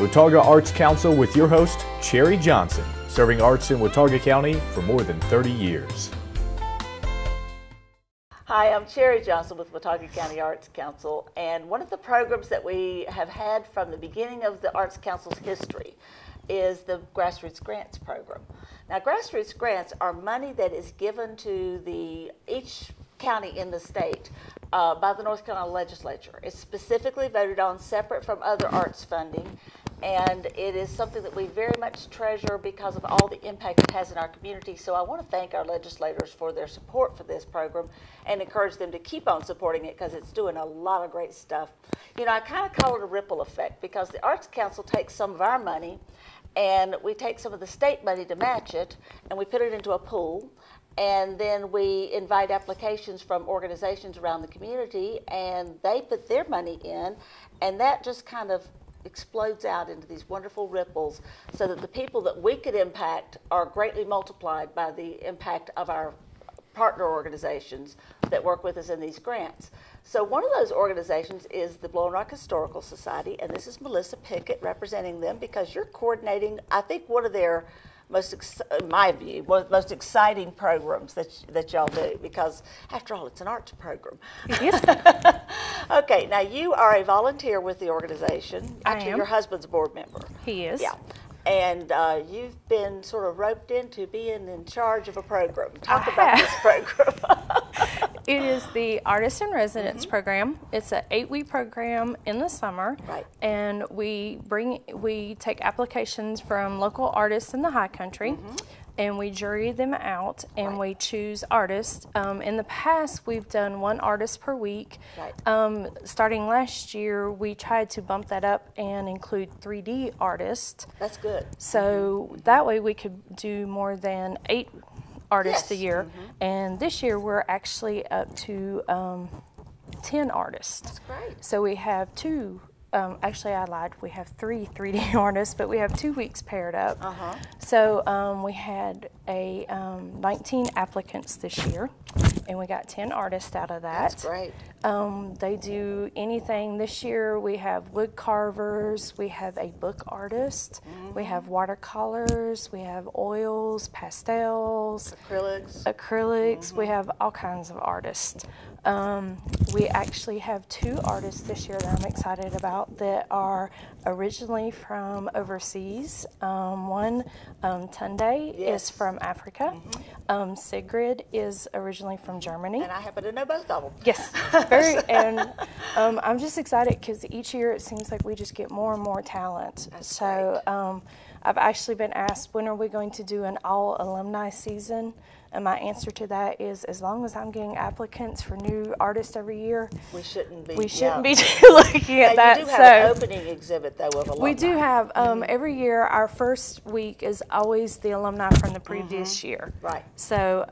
Watauga Arts Council with your host, Cherry Johnson, serving arts in Watauga County for more than 30 years. Hi, I'm Cherry Johnson with Watauga County Arts Council, and one of the programs that we have had from the beginning of the Arts Council's history is the Grassroots Grants program. Now, Grassroots Grants are money that is given to each county in the state by the North Carolina legislature. It's specifically voted on separate from other arts funding, and it is something that we very much treasure because of all the impact it has in our community. So I want to thank our legislators for their support for this program and encourage them to keep on supporting it because it's doing a lot of great stuff. You know, I kind of call it a ripple effect because the Arts Council takes some of our money and we take some of the state money to match it and we put it into a pool. And then we invite applications from organizations around the community and they put their money in, and that just kind of explodes out into these wonderful ripples so that the people that we could impact are greatly multiplied by the impact of our partner organizations that work with us in these grants. So one of those organizations is the Blowing Rock Historical Society, and this is Melissa Pickett representing them because you're coordinating, I think, one of their in my view, one of the most exciting programs that y'all do, because after all, it's an arts program. Yes. Okay, now you are a volunteer with the organization. Actually, I am. Your husband's a board member. He is. Yeah. And you've been sort of roped into being in charge of a program. Talk about this program. It is the Artist in Residence program. It's an 8-week program in the summer. Right. And we take applications from local artists in the high country. And we jury them out, and we choose artists. In the past, we've done one artist per week. Right. Starting last year, we tried to bump that up and include 3D artists. That's good. So that way we could do more than 8 artists a year. And this year, we're actually up to 10 artists. That's great. So we have 2. Actually, I lied. We have 3 3D artists, but we have 2 weeks paired up. So we had 19 applicants this year, and we got 10 artists out of that. That's great. They do anything. This year we have wood carvers, we have a book artist, we have watercolors, we have oils, pastels, acrylics. We have all kinds of artists. We actually have 2 artists this year that I'm excited about that are originally from overseas. One, Tunde, is from Africa. Sigrid is originally from Germany. And I happen to know both of them. Yes, and I'm just excited because each year it seems like we just get more and more talent. That's so great. I've actually been asked, when are we going to do an all alumni season? And my answer to that is, as long as I'm getting applicants for new artists every year, we shouldn't be looking at that. You do have an opening exhibit, though, of alumni. We do have, every year, our first week is always the alumni from the previous year. Right. So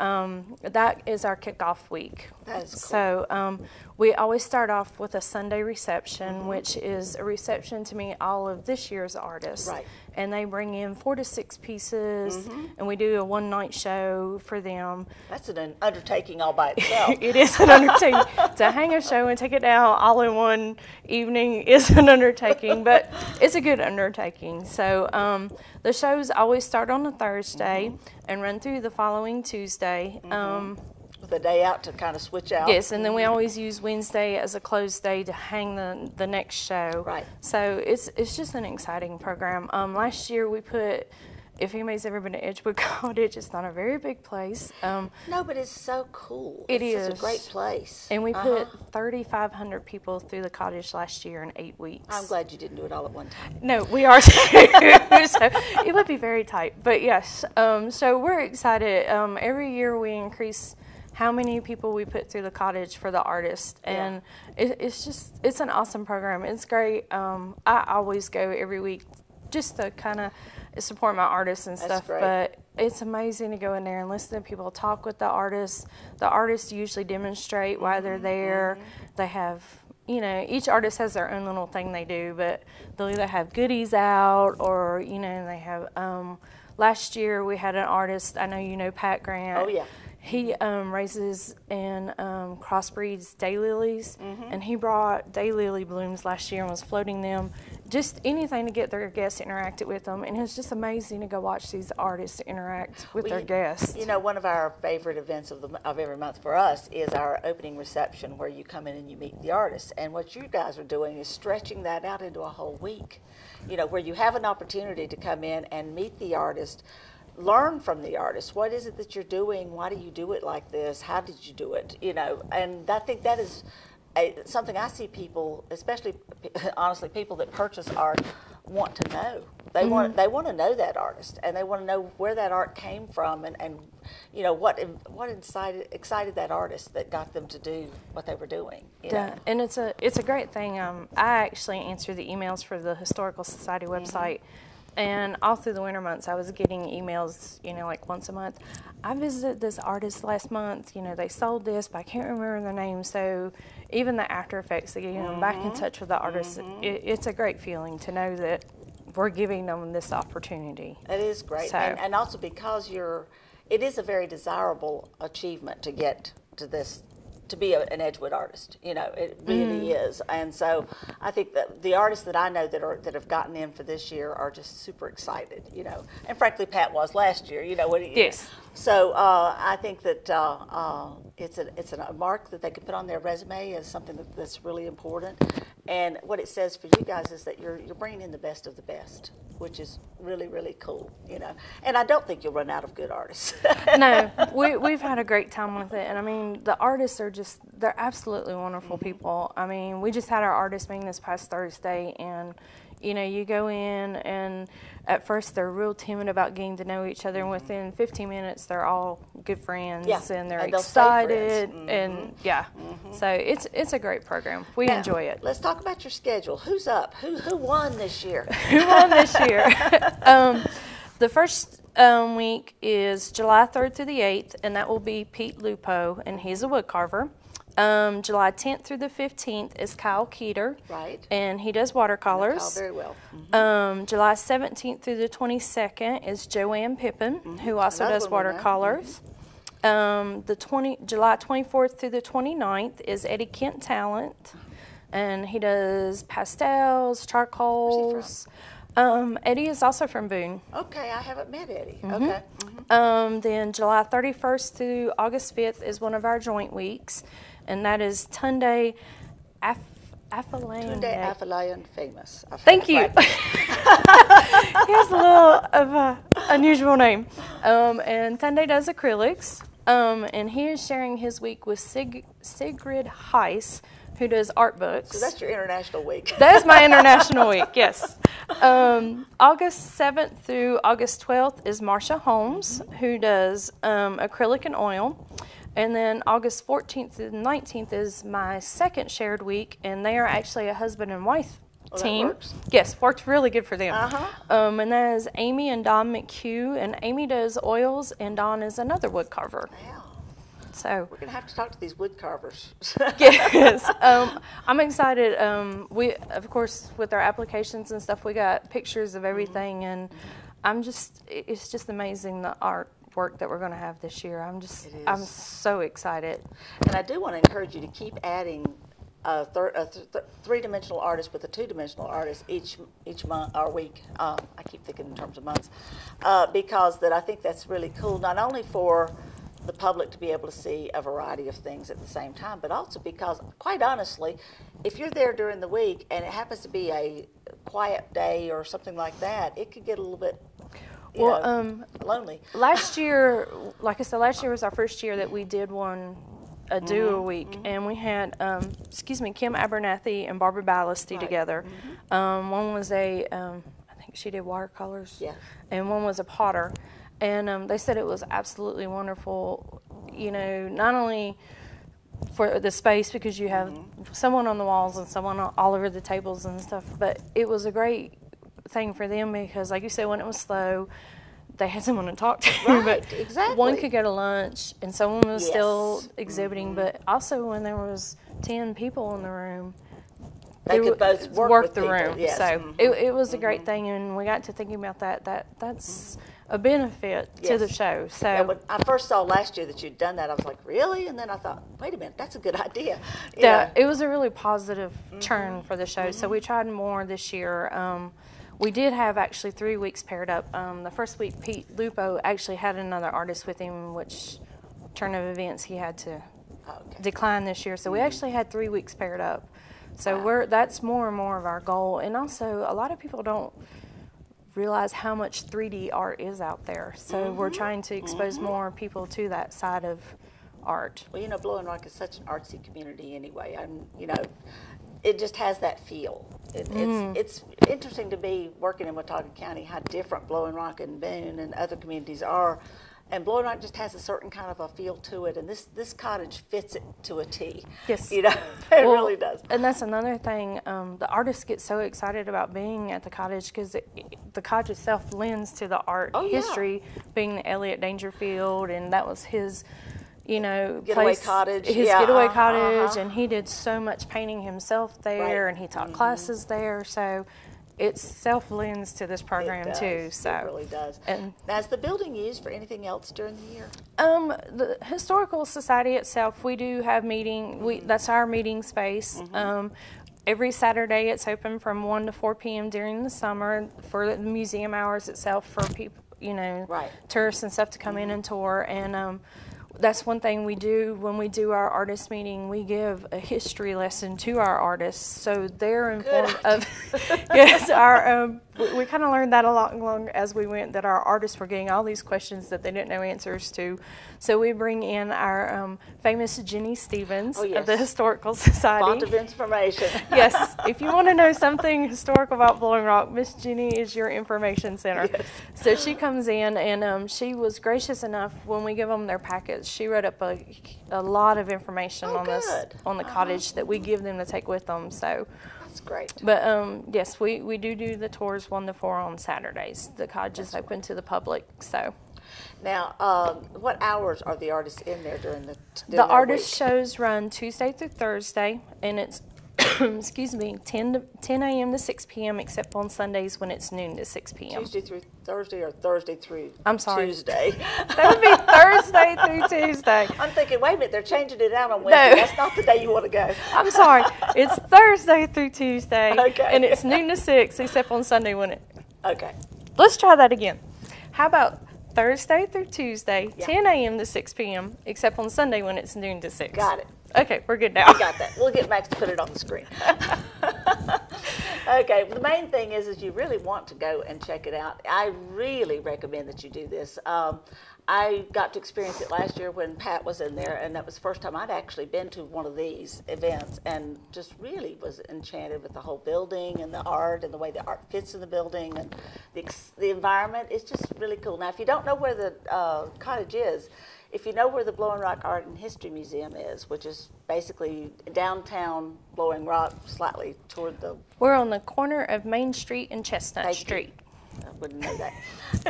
that is our kickoff week. That is cool. So we always start off with a Sunday reception, which is a reception to meet all of this year's artists. Right. And they bring in 4 to 6 pieces, and we do a one-night show for them. That's an undertaking all by itself. It is an undertaking. To hang a show and take it down all in one evening is an undertaking, but it's a good undertaking. So the shows always start on a Thursday and run through the following Tuesday. With a day out to kind of switch out. Yes, and then we always use Wednesday as a closed day to hang the next show. Right. So it's just an exciting program. Last year we put, if anybody's ever been to Edgewood Cottage, it's not a very big place. No, but it's so cool. It is. is. It's a great place. And we put 3,500 people through the cottage last year in 8 weeks. I'm glad you didn't do it all at one time. No, we are too. So it would be very tight. But yes, so we're excited. Every year we increase how many people we put through the cottage for the artist, and it's an awesome program. It's great. I always go every week just to kind of support my artists and stuff. But it's amazing to go in there and listen to people talk with the artists. The artists usually demonstrate why they're there. They have, you know, each artist has their own little thing they do, but they'll either have goodies out or, you know, they have, last year we had an artist, I know you know Pat Grant. Oh, yeah. He raises and crossbreeds daylilies, and he brought daylily blooms last year and was floating them. Just anything to get their guests interacted with them, and it's just amazing to go watch these artists interact with their guests. You know, one of our favorite events of every month for us is our opening reception, where you come in and you meet the artists. And what you guys are doing is stretching that out into a whole week. You know, where you have an opportunity to come in and meet the artist, learn from the artist. What is it that you're doing? Why do you do it like this? How did you do it? You know, and I think that is something I see people, especially honestly people that purchase art, want to know. They want to know that artist, and they want to know where that art came from, and you know what excited that artist that got them to do what they were doing. You know? And it's a great thing. I actually answer the emails for the Historical Society website. And all through the winter months, I was getting emails, you know, like once a month. I visited this artist last month, you know, they sold this, but I can't remember their name. So even the after effects, they get them back in touch with the artist. It's a great feeling to know that we're giving them this opportunity. It is great. So, and also because it is a very desirable achievement to get to this, to be an Edgewood artist. You know, it really is. And so I think that the artists that I know that have gotten in for this year are just super excited, you know. And frankly, Pat was last year, you know. Yes. So I think that it's a mark that they can put on their resume as something that's really important. And what it says for you guys is that you're bringing in the best of the best, which is really, really cool, you know. And I don't think you'll run out of good artists. No, we've had a great time with it. And I mean, the artists are they're absolutely wonderful people. I mean, we just had our artist meeting this past Thursday, and you know, you go in and at first they're real timid about getting to know each other, and within 15 minutes they're all good friends, and they're excited, and so it's a great program. We enjoy it. Let's talk about your schedule. Who's up? Who won this year? Who won this year? The first week is July 3rd through the 8th, and that will be Pete Lupo, and he's a wood carver. July 10th through the 15th is Kyle Keeter. Right. And he does watercolors. Kyle very well. July 17th through the 22nd is Joanne Pippin, who also does watercolors. July 24th through the 29th is Eddie Kent Talent, and he does pastels, charcoals. Where's he from? Eddie is also from Boone. Okay, I haven't met Eddie. Okay. Then July 31st through August 5th is one of our joint weeks, and that is Tunde Afalayan. Tunde Afalayan famous. Thank you. He has a little of an unusual name. And Tunde does acrylics, and he is sharing his week with Sigrid Heiss, who does art books. So that's your international week. That is my international week, yes. August 7th through August 12th is Marcia Holmes, who does acrylic and oil. And then August 14th through the 19th is my second shared week, and they are actually a husband and wife team. That works. Yes, worked really good for them. And that is Amy and Don McHugh, and Amy does oils, and Don is another wood carver. Wow. So we're gonna have to talk to these wood carvers. Yes, I'm excited. We, of course, with our applications and stuff, we got pictures of everything, and it's just amazing the artwork that we're going to have this year. I'm so excited. And I do want to encourage you to keep adding a three-dimensional artist with a two-dimensional artist each month or week. I keep thinking in terms of months, because I think that's really cool. Not only for the public to be able to see a variety of things at the same time, but also because, quite honestly, if you're there during the week and it happens to be a quiet day or something like that, it could get a little bit lonely. Last year, like I said, last year was our first year that we did a duo week, and we had Kim Abernathy and Barbara Ballasty together. One was I think she did watercolors, and one was a potter. And they said it was absolutely wonderful, you know, not only for the space, because you have someone on the walls and someone all over the tables and stuff, but it was a great thing for them because, like you said, when it was slow, they had someone to talk to. Right, but exactly. One could go to lunch and someone was still exhibiting, but also when there was 10 people in the room, they could both work the with room. Yes. So it was a great thing, and we got to thinking about that's a benefit to the show. So yeah, when I first saw last year that you'd done that, I was like, really? And then I thought, wait a minute, that's a good idea. It was a really positive turn for the show. So we tried more this year. We did have actually 3 weeks paired up. The first week, Pete Lupo actually had another artist with him, which turn of events he had to decline this year. So we actually had 3 weeks paired up. So that's more and more of our goal. And also, a lot of people don't realize how much 3D art is out there. So we're trying to expose more people to that side of art. Well, you know, Blowing Rock is such an artsy community anyway. And, you know, it just has that feel. It's interesting to be working in Watauga County, how different Blowing Rock and Boone and other communities are. And Blowing Rock just has a certain kind of a feel to it, and this cottage fits it to a T. Yes. You know, it really does. And that's another thing, the artists get so excited about being at the cottage because the cottage itself lends to the art history, being the Elliot Dangerfield, and that was his, you know, getaway cottage. His getaway cottage, and he did so much painting himself there, and he taught classes there, so it self-lends to this program too. So it really does. And now, is the building used for anything else during the year? The Historical Society itself, we do have meeting. That's our meeting space. Every Saturday, it's open from 1 to 4 p.m. during the summer for the museum hours itself for people, you know, tourists and stuff to come in and tour. And that's one thing we do when we do our artist meeting. We give a history lesson to our artists, so they're informed of. Yes, we kind of learned that along as we went, that our artists were getting all these questions that they didn't know answers to. So we bring in our famous Jenny Stevens of the Historical Society. Font of information. Yes, if you want to know something historical about Blowing Rock, Miss Jenny is your information center. Yes. So she comes in, and she was gracious enough when we give them their packets. She wrote up a lot of information on the cottage that we give them to take with them. So that's great. But yes, we do the tours 1 to 4 on Saturdays. The cottage is open to the public. So now, what hours are the artists in there during the artist shows run Tuesday through Thursday, and it's excuse me, 10 a.m. to 6 p.m. except on Sundays when it's noon to 6 p.m. Tuesday through Thursday or Thursday through Tuesday? That would be Thursday through Tuesday. I'm thinking, wait a minute, they're changing it out on Wednesday. No. That's not the day you want to go. I'm sorry. It's Thursday through Tuesday, and it's noon to 6 except on Sunday when it... Okay. Let's try that again. How about Thursday through Tuesday, 10 a.m. to 6 p.m., except on Sunday when it's noon to 6. Got it. Okay, we're good now. We got that. We'll get Max to put it on the screen. Okay, the main thing is you really want to go and check it out. I really recommend that you do this. I got to experience it last year when Pat was in there, and that was the first time I'd actually been to one of these events, and just really was enchanted with the whole building and the art and the way the art fits in the building and the environment. It's just really cool. Now, if you don't know where the cottage is, if you know where the Blowing Rock Art and History Museum is, which is basically downtown Blowing Rock, slightly toward the... We're on the corner of Main Street and Chestnut Street. I wouldn't know that.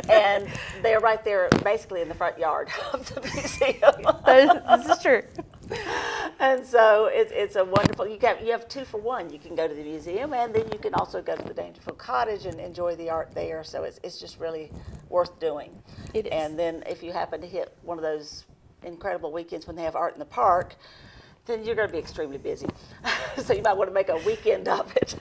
And they're right there, basically in the front yard of the museum. This is true. And so it's a wonderful, you have 2 for 1. You can go to the museum, and then you can also go to the Dangerfield Cottage and enjoy the art there. So it's just really worth doing. It is. And then if you happen to hit one of those incredible weekends when they have art in the park, then you're going to be extremely busy. So you might want to make a weekend of it.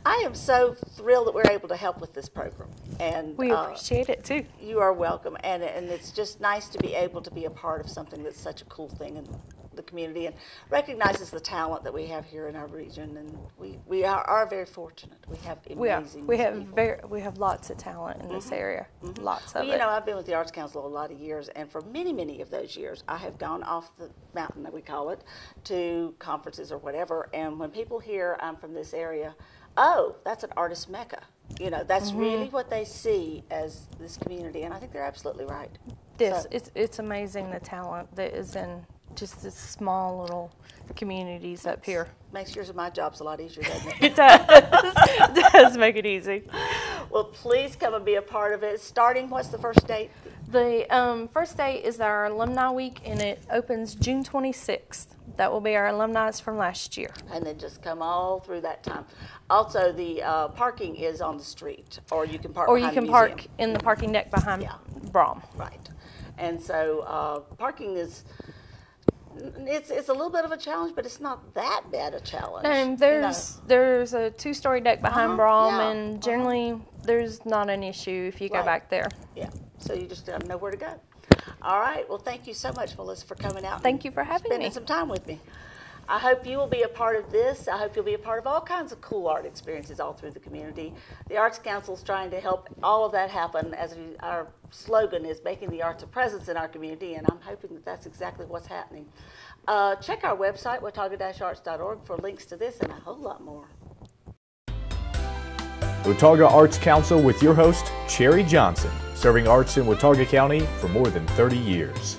I am so thrilled that we're able to help with this program. And we appreciate it too. You are welcome. And it's just nice to be able to be a part of something that's such a cool thing in the community and recognizes the talent that we have here in our region. And we are very fortunate. We have amazing people. We have lots of talent in this area. Lots of it. You know, I've been with the Arts Council a lot of years, and for many, many of those years, I have gone off the mountain, that we call it, to conferences or whatever. And when people hear I'm from this area, oh, that's an artist mecca. You know, that's really what they see as this community, and I think they're absolutely right. Yes, it's amazing the talent that is in just this small little communities up here. Makes yours and my jobs a lot easier, doesn't it? It does. It does make it easy. Well, please come and be a part of it. Starting, what's the first date? The first date is our Alumni Week, and it opens June 26th. That will be our alumni from last year. And then just come all through that time. Also, the parking is on the street, or you can park Or you behind the can park museum. in the parking deck behind Yeah. Brom. Right. And so parking is, it's a little bit of a challenge, but it's not that bad a challenge. And you know. there's a 2-story deck behind Brom, yeah, and generally there's not an issue if you go Right. back there. Yeah, so you just know where to go. All right, well, thank you so much, Melissa, for coming out. Thank and you for having spending me. some time with me. I hope you will be a part of this. I hope you'll be a part of all kinds of cool art experiences all through the community. The Arts Council is trying to help all of that happen, as our slogan is making the arts a presence in our community, and I'm hoping that that's exactly what's happening. Check our website, watauga-arts.org, for links to this and a whole lot more. Watauga Arts Council with your host, Cherry Johnson, serving arts in Watauga County for more than 30 years.